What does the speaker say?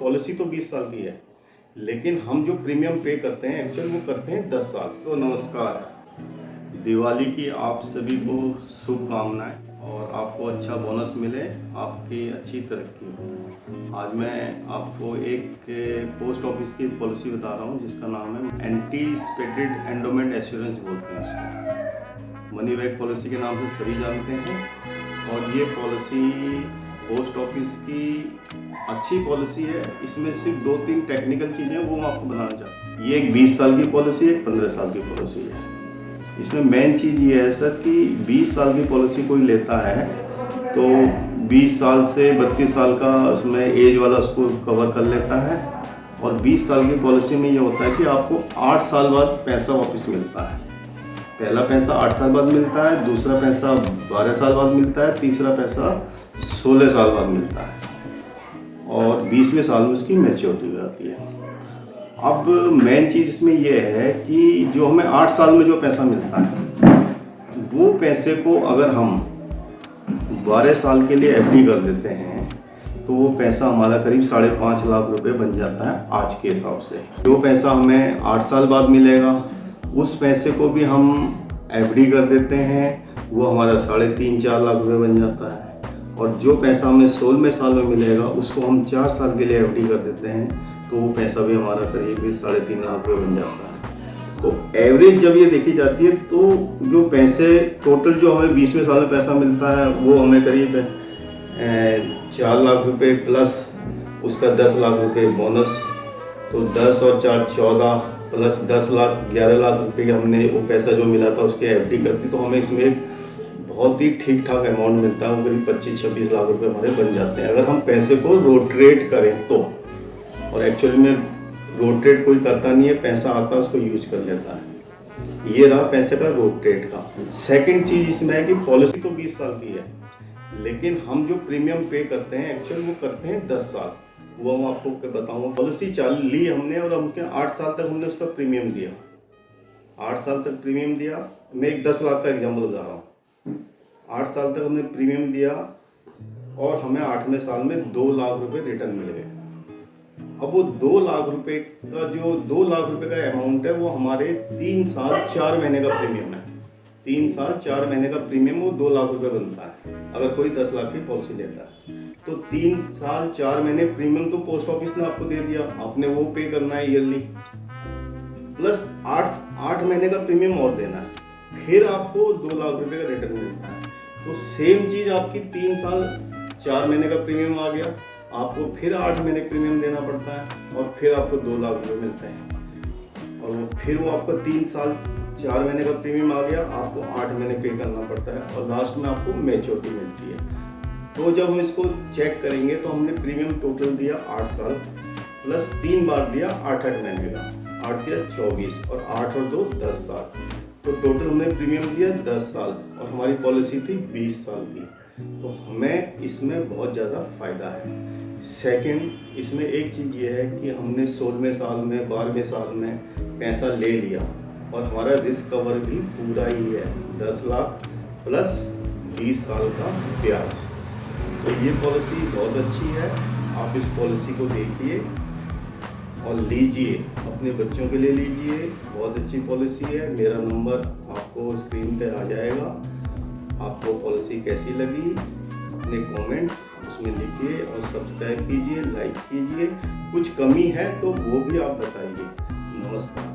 Policy तो 20 साल की है, लेकिन हम जो प्रीमियम पे करते हैं एक्चुअल वो करते हैं 10 साल। तो नमस्कार, दिवाली की आप सभी को शुभकामनाएं और आपको अच्छा बोनस मिले, आपकी अच्छी तरक्की हो। आज मैं आपको एक पोस्ट ऑफिस की पॉलिसी बता रहा हूँ जिसका नाम है एंटीसिपेटेड एंडोमेंट एश्योरेंस बोलते हैं इसको। मनी बैक पॉलिसी के नाम से सभी जानते हैं और ये पॉलिसी पोस्ट ऑफिस की अच्छी पॉलिसी है। इसमें सिर्फ 2-3 टेक्निकल चीज़ें वो मैं आपको बताना चाहता हूँ। ये एक 20 साल की पॉलिसी है, 15 साल की पॉलिसी है। इसमें मेन चीज़ ये है सर कि 20 साल की पॉलिसी कोई लेता है तो 20 साल से 32 साल का उसमें एज वाला उसको कवर कर लेता है। और 20 साल की पॉलिसी में ये होता है कि आपको 8 साल बाद पैसा वापस मिलता है। पहला पैसा 8 साल बाद मिलता है, दूसरा पैसा 12 साल बाद मिलता है, तीसरा पैसा 16 साल बाद मिलता है और 20वें साल में उसकी मैच्योरिटी हो जाती है। अब मेन चीज़ इसमें यह है कि जो हमें 8 साल में जो पैसा मिलता है वो पैसे को अगर हम 12 साल के लिए एफडी कर देते हैं तो वो पैसा हमारा करीब 5.5 लाख रुपए बन जाता है आज के हिसाब से। जो पैसा हमें 8 साल बाद मिलेगा उस पैसे को भी हम एफडी कर देते हैं, वो हमारा 3.5-4 लाख रुपए बन जाता है। और जो पैसा हमें 16वें साल में मिलेगा उसको हम 4 साल के लिए एफडी कर देते हैं तो वो पैसा भी हमारा करीब 3.5 लाख रुपए बन जाता है। तो एवरेज जब ये देखी जाती है तो जो पैसे टोटल जो हमें 20वें साल में पैसा मिलता है वो हमें करीब 4 लाख रुपए प्लस उसका 10 लाख रुपए बोनस, तो 10 और 4 14 प्लस 11 लाख रुपए हमने वो पैसा जो मिला था उसके एफडी करती तो हमें इसमें एक बहुत ही ठीक ठाक अमाउंट मिलता है। वो करीब 25-26 लाख रुपए हमारे बन जाते हैं अगर हम पैसे को रोटेट करें तो। और एक्चुअली में रोटेट कोई करता नहीं है, पैसा आता है उसको यूज कर लेता है। ये रहा पैसे का रोटेट का। सेकंड चीज़ इसमें है कि पॉलिसी तो 20 साल की है, लेकिन हम जो प्रीमियम पे करते हैं एक्चुअल वो करते हैं 10 साल। वो मैं आपको बताऊंगा। पॉलिसी ली हमने और हमके 8 साल तक हमने उसका प्रीमियम दिया। 8 साल तक प्रीमियम दिया। मैं एक 10 लाख का एग्जाम्पल बता रहा हूँ। 8 साल तक हमने प्रीमियम दिया और हमें 8वें साल में 2 लाख रुपए रिटर्न मिल गए। अब वो 2 लाख रुपए का जो 2 लाख रुपए का अमाउंट है वो हमारे 3 साल 4 महीने का प्रीमियम है। 3 साल 4 महीने का प्रीमियम वो 2 लाख रुपए बनता है अगर कोई 10 लाख की पॉलिसी लेता है। तो 3 साल 4 महीने प्रीमियम तो पोस्ट ऑफिस ने आपको दे दिया, आपने वो पे करना है ईयरली, प्लस 8 महीने का प्रीमियम और देना है, फिर आपको 2 लाख रुपए का रिटर्न मिलता है। तो सेम चीज़ आपकी 3 साल 4 महीने का प्रीमियम आ गया, आपको फिर 8 महीने प्रीमियम देना पड़ता है और फिर आपको 2 लाख रुपए मिलते हैं। और वो फिर वो आपका 3 साल 4 महीने का प्रीमियम आ गया, आपको 8 महीने पे करना पड़ता है और लास्ट में आपको मैच्योरिटी मिलती है। तो जब हम इसको चेक करेंगे तो हमने प्रीमियम टोटल दिया 8 साल प्लस 3 बार दिया 8-8 महीने का, 8 या 24 और 8 और 2 10 साल। तो टोटल हमने प्रीमियम दिया 10 साल और हमारी पॉलिसी थी 20 साल की। तो हमें इसमें बहुत ज़्यादा फ़ायदा है। सेकंड, इसमें एक चीज़ ये है कि हमने 16वें साल में 12वें साल में पैसा ले लिया और हमारा रिस्क कवर भी पूरा ही है, 10 लाख प्लस 20 साल का ब्याज। तो ये पॉलिसी बहुत अच्छी है, आप इस पॉलिसी को देखिए और लीजिए, अपने बच्चों के लिए लीजिए। बहुत अच्छी पॉलिसी है। मेरा नंबर आपको स्क्रीन पे आ जाएगा। आपको पॉलिसी कैसी लगी अपने कमेंट्स उसमें लिखिए और सब्सक्राइब कीजिए, लाइक कीजिए। कुछ कमी है तो वो भी आप बताइए। नमस्कार।